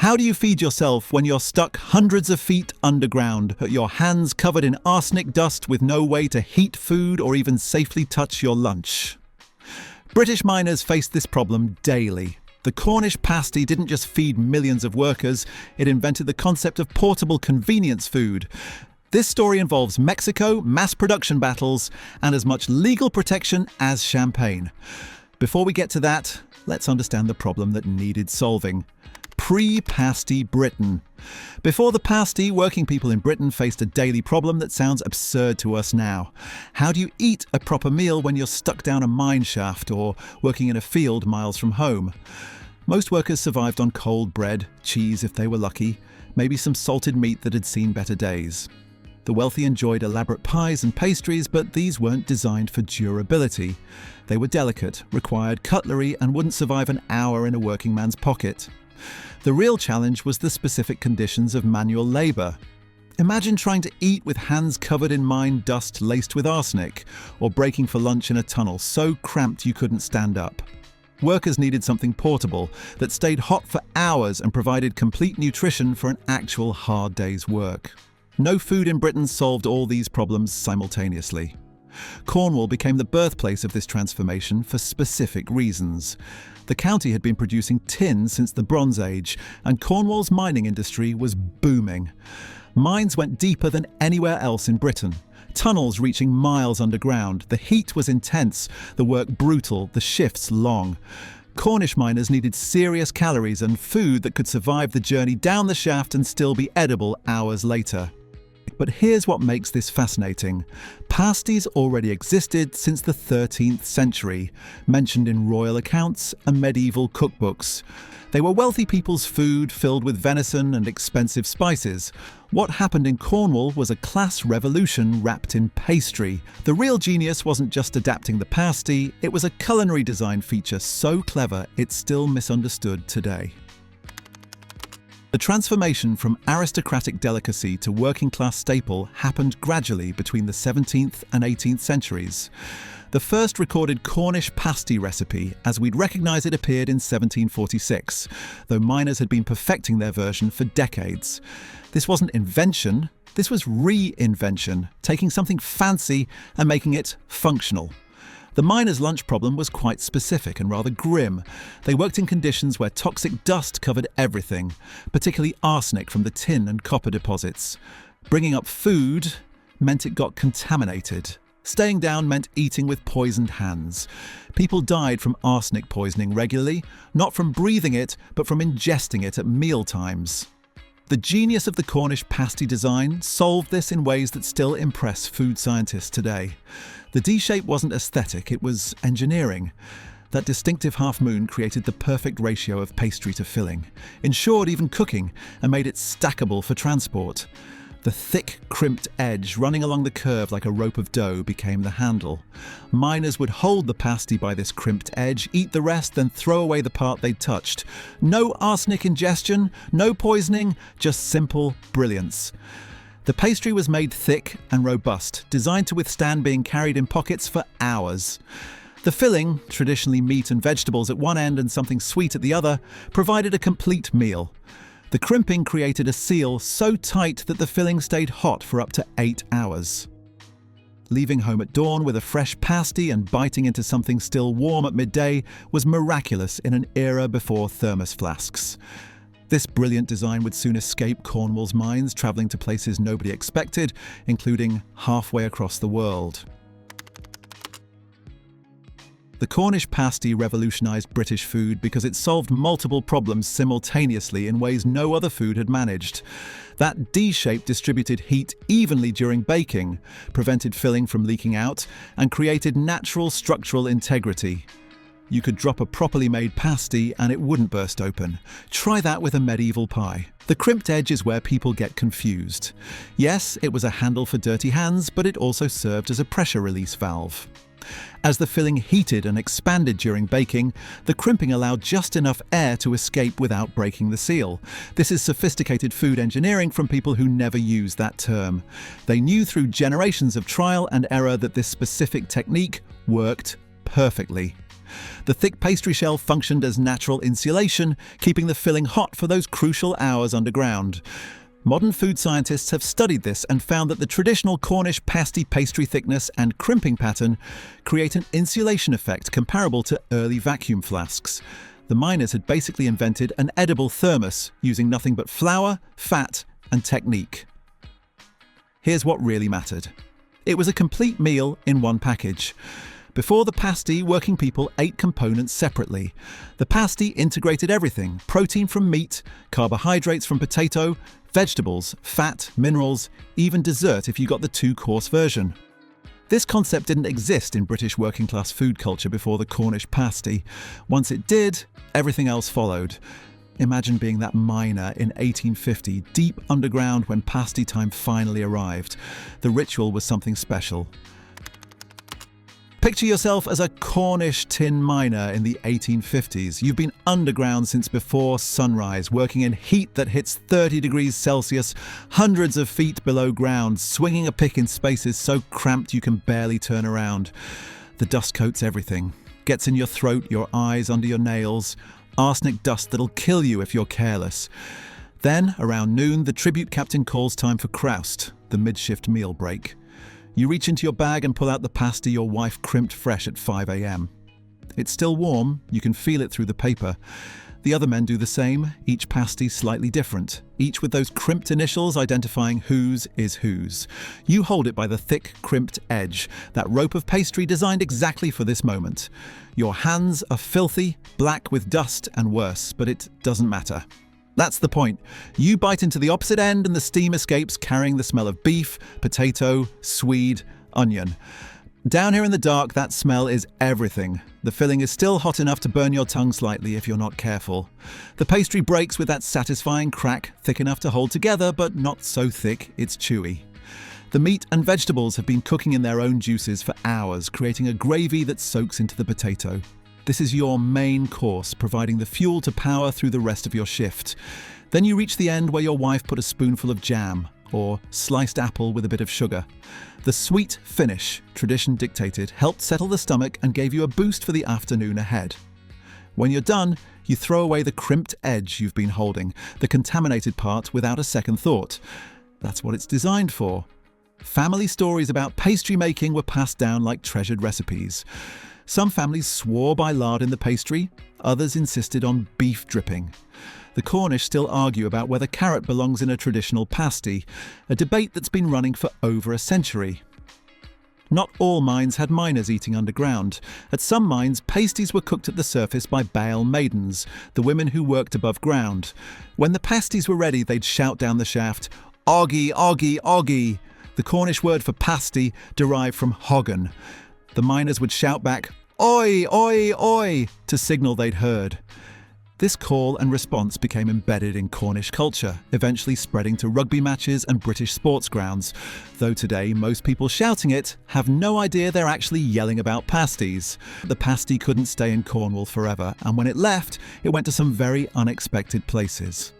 How do you feed yourself when you're stuck hundreds of feet underground, your hands covered in arsenic dust with no way to heat food or even safely touch your lunch? British miners faced this problem daily. The Cornish Pasty didn't just feed millions of workers, it invented the concept of portable convenience food. This story involves Mexico, mass production battles, and as much legal protection as champagne. Before we get to that, let's understand the problem that needed solving. Pre-pasty Britain. Before the pasty, working people in Britain faced a daily problem that sounds absurd to us now. How do you eat a proper meal when you're stuck down a mine shaft or working in a field miles from home? Most workers survived on cold bread, cheese if they were lucky, maybe some salted meat that had seen better days. The wealthy enjoyed elaborate pies and pastries, but these weren't designed for durability. They were delicate, required cutlery, and wouldn't survive an hour in a working man's pocket. The real challenge was the specific conditions of manual labour. Imagine trying to eat with hands covered in mine dust laced with arsenic, or breaking for lunch in a tunnel so cramped you couldn't stand up. Workers needed something portable that stayed hot for hours and provided complete nutrition for an actual hard day's work. No food in Britain solved all these problems simultaneously. Cornwall became the birthplace of this transformation for specific reasons. The county had been producing tin since the Bronze Age, and Cornwall's mining industry was booming. Mines went deeper than anywhere else in Britain. Tunnels reaching miles underground. The heat was intense, the work brutal, the shifts long. Cornish miners needed serious calories and food that could survive the journey down the shaft and still be edible hours later. But here's what makes this fascinating. Pasties already existed since the 13th century, mentioned in royal accounts and medieval cookbooks. They were wealthy people's food filled with venison and expensive spices. What happened in Cornwall was a class revolution wrapped in pastry. The real genius wasn't just adapting the pasty, it was a culinary design feature so clever it's still misunderstood today. The transformation from aristocratic delicacy to working-class staple happened gradually between the 17th and 18th centuries. The first recorded Cornish Pasty recipe, as we'd recognise it, appeared in 1746, though miners had been perfecting their version for decades. This wasn't invention, this was reinvention, taking something fancy and making it functional. The miners' lunch problem was quite specific and rather grim. They worked in conditions where toxic dust covered everything, particularly arsenic from the tin and copper deposits. Bringing up food meant it got contaminated. Staying down meant eating with poisoned hands. People died from arsenic poisoning regularly, not from breathing it, but from ingesting it at meal times. The genius of the Cornish pasty design solved this in ways that still impress food scientists today. The D-shape wasn't aesthetic, it was engineering. That distinctive half-moon created the perfect ratio of pastry to filling, ensured even cooking, and made it stackable for transport. The thick, crimped edge running along the curve like a rope of dough became the handle. Miners would hold the pasty by this crimped edge, eat the rest, then throw away the part they'd touched. No arsenic ingestion, no poisoning, just simple brilliance. The pastry was made thick and robust, designed to withstand being carried in pockets for hours. The filling, traditionally meat and vegetables at one end and something sweet at the other, provided a complete meal. The crimping created a seal so tight that the filling stayed hot for up to 8 hours. Leaving home at dawn with a fresh pasty and biting into something still warm at midday was miraculous in an era before thermos flasks. This brilliant design would soon escape Cornwall's mines, travelling to places nobody expected, including halfway across the world. The Cornish pasty revolutionised British food because it solved multiple problems simultaneously in ways no other food had managed. That D-shape distributed heat evenly during baking, prevented filling from leaking out, and created natural structural integrity. You could drop a properly made pasty and it wouldn't burst open. Try that with a medieval pie. The crimped edge is where people get confused. Yes, it was a handle for dirty hands, but it also served as a pressure release valve. As the filling heated and expanded during baking, the crimping allowed just enough air to escape without breaking the seal. This is sophisticated food engineering from people who never use that term. They knew through generations of trial and error that this specific technique worked perfectly. The thick pastry shell functioned as natural insulation, keeping the filling hot for those crucial hours underground. Modern food scientists have studied this and found that the traditional Cornish pasty pastry thickness and crimping pattern create an insulation effect comparable to early vacuum flasks. The miners had basically invented an edible thermos using nothing but flour, fat, and technique. Here's what really mattered. It was a complete meal in one package. Before the pasty, working people ate components separately. The pasty integrated everything: protein from meat, carbohydrates from potato, vegetables, fat, minerals, even dessert if you got the two-course version. This concept didn't exist in British working-class food culture before the Cornish pasty. Once it did, everything else followed. Imagine being that miner in 1850, deep underground when pasty time finally arrived. The ritual was something special. Picture yourself as a Cornish tin miner in the 1850s. You've been underground since before sunrise, working in heat that hits 30 degrees Celsius, hundreds of feet below ground, swinging a pick in spaces so cramped you can barely turn around. The dust coats everything. Gets in your throat, your eyes, under your nails. Arsenic dust that'll kill you if you're careless. Then, around noon, the tribute captain calls time for Croust, the mid-shift meal break. You reach into your bag and pull out the pasty your wife crimped fresh at 5 a.m. It's still warm, you can feel it through the paper. The other men do the same, each pasty slightly different, each with those crimped initials identifying whose is whose. You hold it by the thick, crimped edge, that rope of pastry designed exactly for this moment. Your hands are filthy, black with dust and worse, but it doesn't matter. That's the point. You bite into the opposite end and the steam escapes, carrying the smell of beef, potato, swede, onion. Down here in the dark, that smell is everything. The filling is still hot enough to burn your tongue slightly if you're not careful. The pastry breaks with that satisfying crack, thick enough to hold together, but not so thick it's chewy. The meat and vegetables have been cooking in their own juices for hours, creating a gravy that soaks into the potato. This is your main course, providing the fuel to power through the rest of your shift. Then you reach the end where your wife put a spoonful of jam, or sliced apple with a bit of sugar. The sweet finish, tradition dictated, helped settle the stomach and gave you a boost for the afternoon ahead. When you're done, you throw away the crimped edge you've been holding, the contaminated part, without a second thought. That's what it's designed for. Family stories about pastry making were passed down like treasured recipes. Some families swore by lard in the pastry, others insisted on beef dripping. The Cornish still argue about whether carrot belongs in a traditional pasty, a debate that's been running for over a century. Not all mines had miners eating underground. At some mines, pasties were cooked at the surface by Baal maidens, the women who worked above ground. When the pasties were ready, they'd shout down the shaft, "Oggy, oggy, oggy." The Cornish word for pasty derived from hoggen. The miners would shout back, "Oi, oi, oi," to signal they'd heard. This call and response became embedded in Cornish culture, eventually spreading to rugby matches and British sports grounds, though today most people shouting it have no idea they're actually yelling about pasties. The pasty couldn't stay in Cornwall forever, and when it left, it went to some very unexpected places.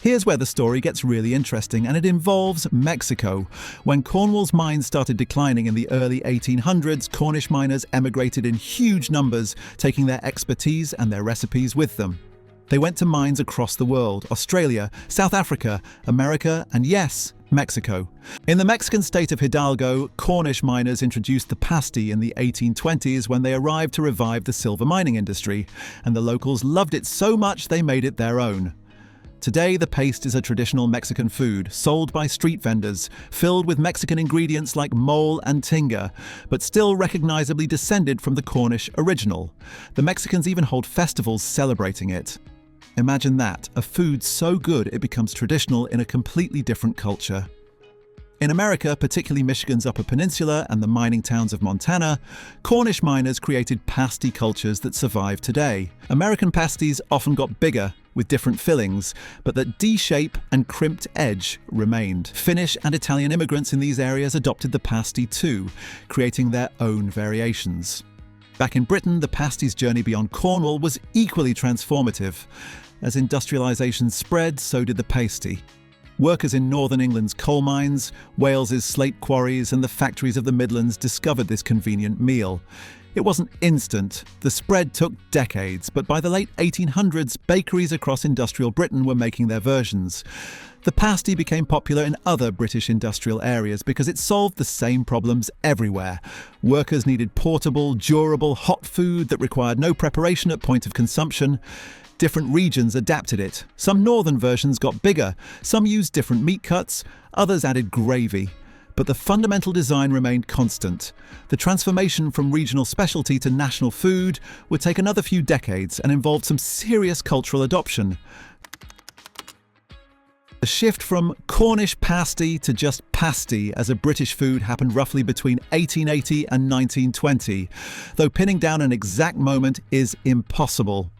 Here's where the story gets really interesting, and it involves Mexico. When Cornwall's mines started declining in the early 1800s, Cornish miners emigrated in huge numbers, taking their expertise and their recipes with them. They went to mines across the world: Australia, South Africa, America, and yes, Mexico. In the Mexican state of Hidalgo, Cornish miners introduced the pasty in the 1820s when they arrived to revive the silver mining industry, and the locals loved it so much they made it their own. Today, the paste is a traditional Mexican food, sold by street vendors, filled with Mexican ingredients like mole and tinga, but still recognizably descended from the Cornish original. The Mexicans even hold festivals celebrating it. Imagine that, a food so good it becomes traditional in a completely different culture. In America, particularly Michigan's Upper Peninsula and the mining towns of Montana, Cornish miners created pasty cultures that survive today. American pasties often got bigger, with different fillings, but that D-shape and crimped edge remained. Finnish and Italian immigrants in these areas adopted the pasty too, creating their own variations. Back in Britain, the pasty's journey beyond Cornwall was equally transformative. As industrialisation spread, so did the pasty. Workers in northern England's coal mines, Wales's slate quarries and the factories of the Midlands discovered this convenient meal. It wasn't instant. The spread took decades, but by the late 1800s, bakeries across industrial Britain were making their versions. The pasty became popular in other British industrial areas because it solved the same problems everywhere. Workers needed portable, durable, hot food that required no preparation at point of consumption. Different regions adapted it. Some northern versions got bigger, some used different meat cuts, others added gravy. But the fundamental design remained constant. The transformation from regional specialty to national food would take another few decades and involved some serious cultural adoption. The shift from Cornish Pasty to just pasty as a British food happened roughly between 1880 and 1920, though pinning down an exact moment is impossible.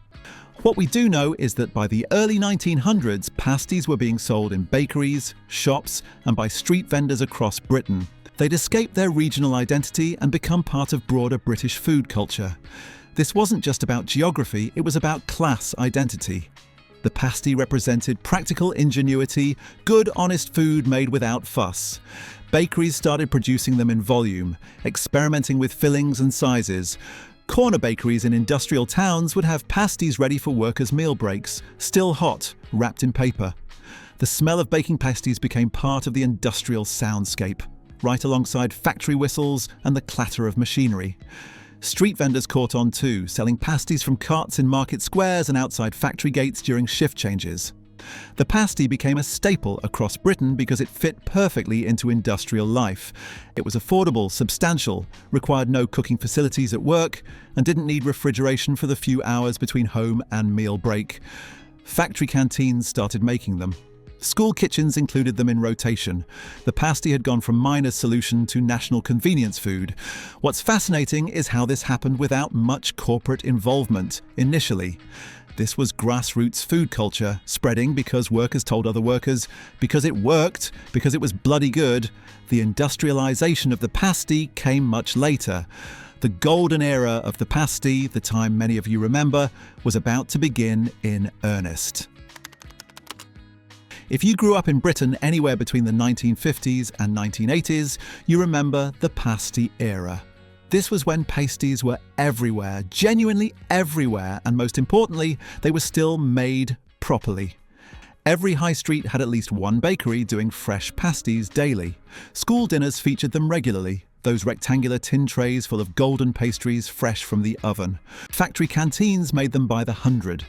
What we do know is that by the early 1900s, pasties were being sold in bakeries, shops, and by street vendors across Britain. They'd escape their regional identity and become part of broader British food culture. This wasn't just about geography, it was about class identity. The pasty represented practical ingenuity, good, honest food made without fuss. Bakeries started producing them in volume, experimenting with fillings and sizes. Corner bakeries in industrial towns would have pasties ready for workers' meal breaks, still hot, wrapped in paper. The smell of baking pasties became part of the industrial soundscape, right alongside factory whistles and the clatter of machinery. Street vendors caught on too, selling pasties from carts in market squares and outside factory gates during shift changes. The pasty became a staple across Britain because it fit perfectly into industrial life. It was affordable, substantial, required no cooking facilities at work, and didn't need refrigeration for the few hours between home and meal break. Factory canteens started making them. School kitchens included them in rotation. The pasty had gone from miner's solution to national convenience food. What's fascinating is how this happened without much corporate involvement initially. This was grassroots food culture, spreading because workers told other workers, because it worked, because it was bloody good. The industrialisation of the pasty came much later. The golden era of the pasty, the time many of you remember, was about to begin in earnest. If you grew up in Britain anywhere between the 1950s and 1980s, you remember the pasty era. This was when pasties were everywhere, genuinely everywhere, and most importantly, they were still made properly. Every high street had at least one bakery doing fresh pasties daily. School dinners featured them regularly, those rectangular tin trays full of golden pastries fresh from the oven. Factory canteens made them by the hundred.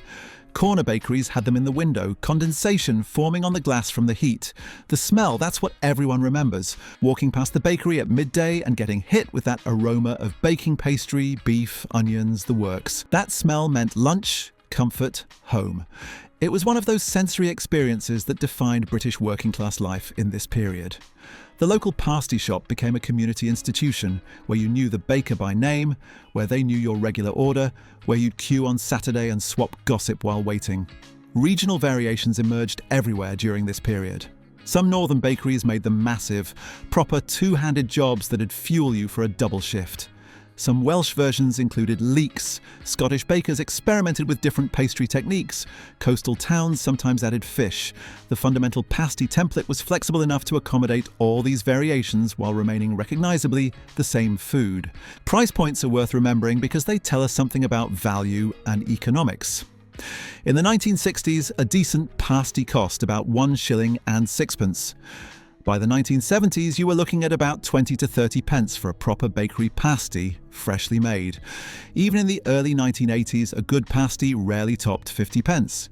Corner bakeries had them in the window, condensation forming on the glass from the heat. The smell, that's what everyone remembers. Walking past the bakery at midday and getting hit with that aroma of baking pastry, beef, onions, the works. That smell meant lunch, comfort, home. It was one of those sensory experiences that defined British working class life in this period. The local pasty shop became a community institution where you knew the baker by name, where they knew your regular order, where you'd queue on Saturday and swap gossip while waiting. Regional variations emerged everywhere during this period. Some northern bakeries made them massive, proper two-handed jobs that'd fuel you for a double shift. Some Welsh versions included leeks. Scottish bakers experimented with different pastry techniques. Coastal towns sometimes added fish. The fundamental pasty template was flexible enough to accommodate all these variations while remaining recognisably the same food. Price points are worth remembering because they tell us something about value and economics. In the 1960s, a decent pasty cost about 1 shilling and sixpence. By the 1970s, you were looking at about 20 to 30 pence for a proper bakery pasty, freshly made. Even in the early 1980s, a good pasty rarely topped 50 pence.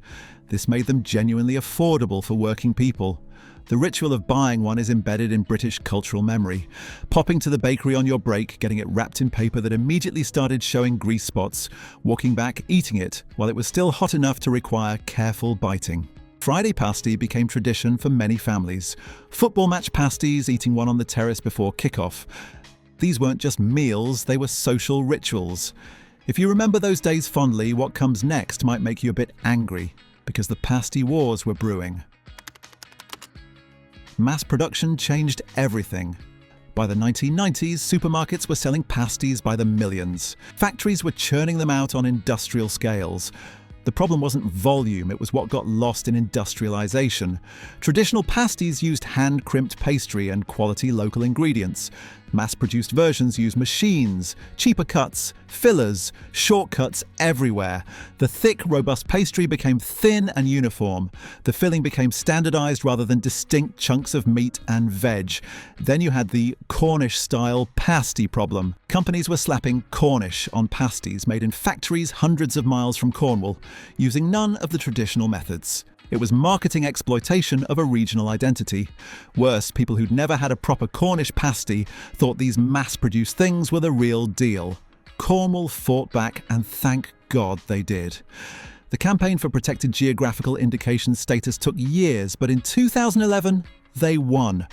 This made them genuinely affordable for working people. The ritual of buying one is embedded in British cultural memory. Popping to the bakery on your break, getting it wrapped in paper that immediately started showing grease spots, walking back, eating it, while it was still hot enough to require careful biting. Friday pasty became tradition for many families. Football match pasties, eating one on the terrace before kick-off. These weren't just meals, they were social rituals. If you remember those days fondly, what comes next might make you a bit angry, because the pasty wars were brewing. Mass production changed everything. By the 1990s, supermarkets were selling pasties by the millions. Factories were churning them out on industrial scales. The problem wasn't volume, it was what got lost in industrialization. Traditional pasties used hand-crimped pastry and quality local ingredients. Mass-produced versions use machines, cheaper cuts, fillers, shortcuts everywhere. The thick, robust pastry became thin and uniform. The filling became standardized rather than distinct chunks of meat and veg. Then you had the Cornish-style pasty problem. Companies were slapping Cornish on pasties made in factories hundreds of miles from Cornwall, using none of the traditional methods. It was marketing exploitation of a regional identity. Worse, people who'd never had a proper Cornish pasty thought these mass-produced things were the real deal. Cornwall fought back, and thank God they did. The campaign for protected geographical indication status took years, but in 2011, they won.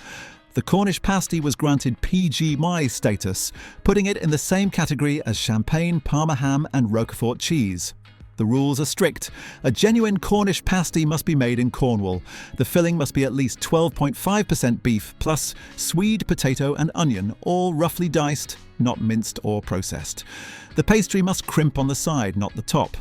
The Cornish pasty was granted PGMI status, putting it in the same category as champagne, Parma ham and Roquefort cheese. The rules are strict. A genuine Cornish pasty must be made in Cornwall. The filling must be at least 12.5% beef, plus swede, potato and onion, all roughly diced, not minced or processed. The pastry must crimp on the side, not the top.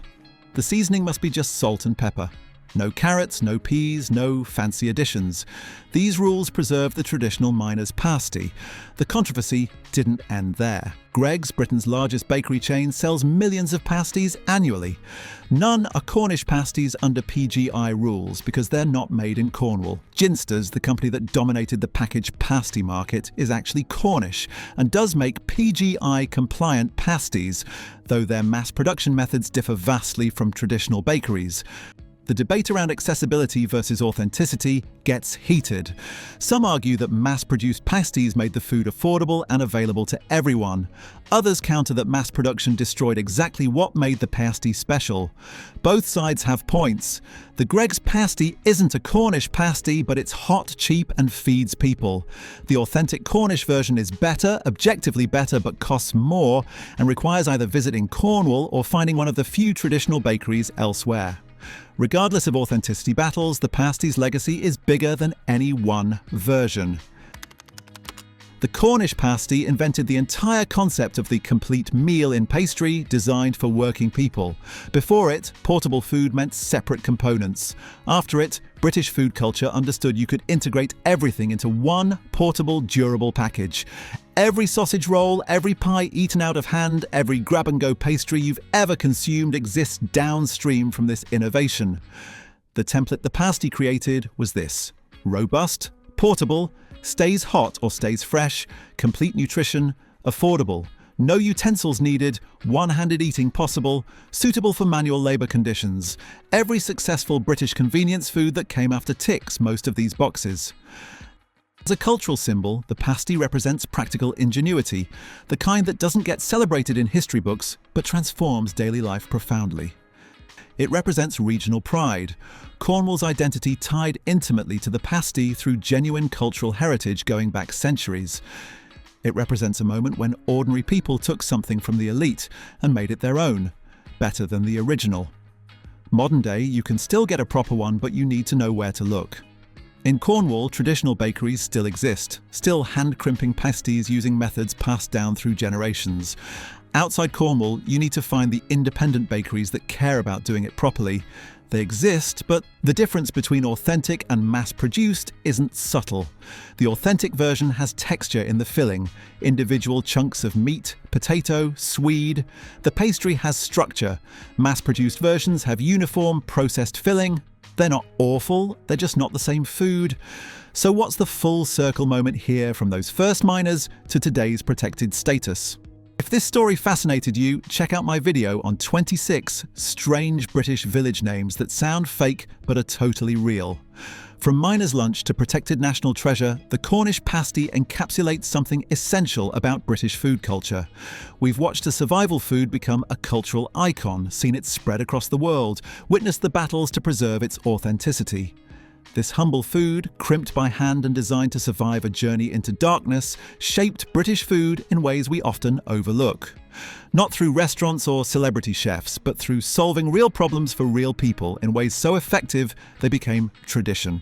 The seasoning must be just salt and pepper. No carrots, no peas, no fancy additions. These rules preserve the traditional miner's pasty. The controversy didn't end there. Greggs, Britain's largest bakery chain, sells millions of pasties annually. None are Cornish pasties under PGI rules because they're not made in Cornwall. Ginsters, the company that dominated the packaged pasty market, is actually Cornish and does make PGI-compliant pasties, though their mass production methods differ vastly from traditional bakeries. The debate around accessibility versus authenticity gets heated. Some argue that mass-produced pasties made the food affordable and available to everyone. Others counter that mass production destroyed exactly what made the pasty special. Both sides have points. The Greggs pasty isn't a Cornish pasty, but it's hot, cheap and feeds people. The authentic Cornish version is better, objectively better, but costs more and requires either visiting Cornwall or finding one of the few traditional bakeries elsewhere. Regardless of authenticity battles, the pasty's legacy is bigger than any one version. The Cornish pasty invented the entire concept of the complete meal in pastry designed for working people. Before it, portable food meant separate components. After it, British food culture understood you could integrate everything into one portable, durable package. Every sausage roll, every pie eaten out of hand, every grab-and-go pastry you've ever consumed exists downstream from this innovation. The template the pasty created was this: robust, portable, stays hot or stays fresh, complete nutrition, affordable, no utensils needed, one-handed eating possible, suitable for manual labour conditions. Every successful British convenience food that came after ticks most of these boxes. As a cultural symbol, the pasty represents practical ingenuity, the kind that doesn't get celebrated in history books, but transforms daily life profoundly. It represents regional pride, Cornwall's identity tied intimately to the pasty through genuine cultural heritage going back centuries. It represents a moment when ordinary people took something from the elite and made it their own, better than the original. Modern day, you can still get a proper one, but you need to know where to look. In Cornwall, traditional bakeries still exist, still hand-crimping pasties using methods passed down through generations. Outside Cornwall, you need to find the independent bakeries that care about doing it properly. They exist, but the difference between authentic and mass-produced isn't subtle. The authentic version has texture in the filling, individual chunks of meat, potato, swede. The pastry has structure. Mass-produced versions have uniform, processed filling. They're not awful, they're just not the same food. So what's the full circle moment here from those first miners to today's protected status? If this story fascinated you, check out my video on 26 strange British village names that sound fake but are totally real. From miner's lunch to protected national treasure, the Cornish pasty encapsulates something essential about British food culture. We've watched a survival food become a cultural icon, seen it spread across the world, witnessed the battles to preserve its authenticity. This humble food, crimped by hand and designed to survive a journey into darkness, shaped British food in ways we often overlook. Not through restaurants or celebrity chefs, but through solving real problems for real people in ways so effective they became tradition.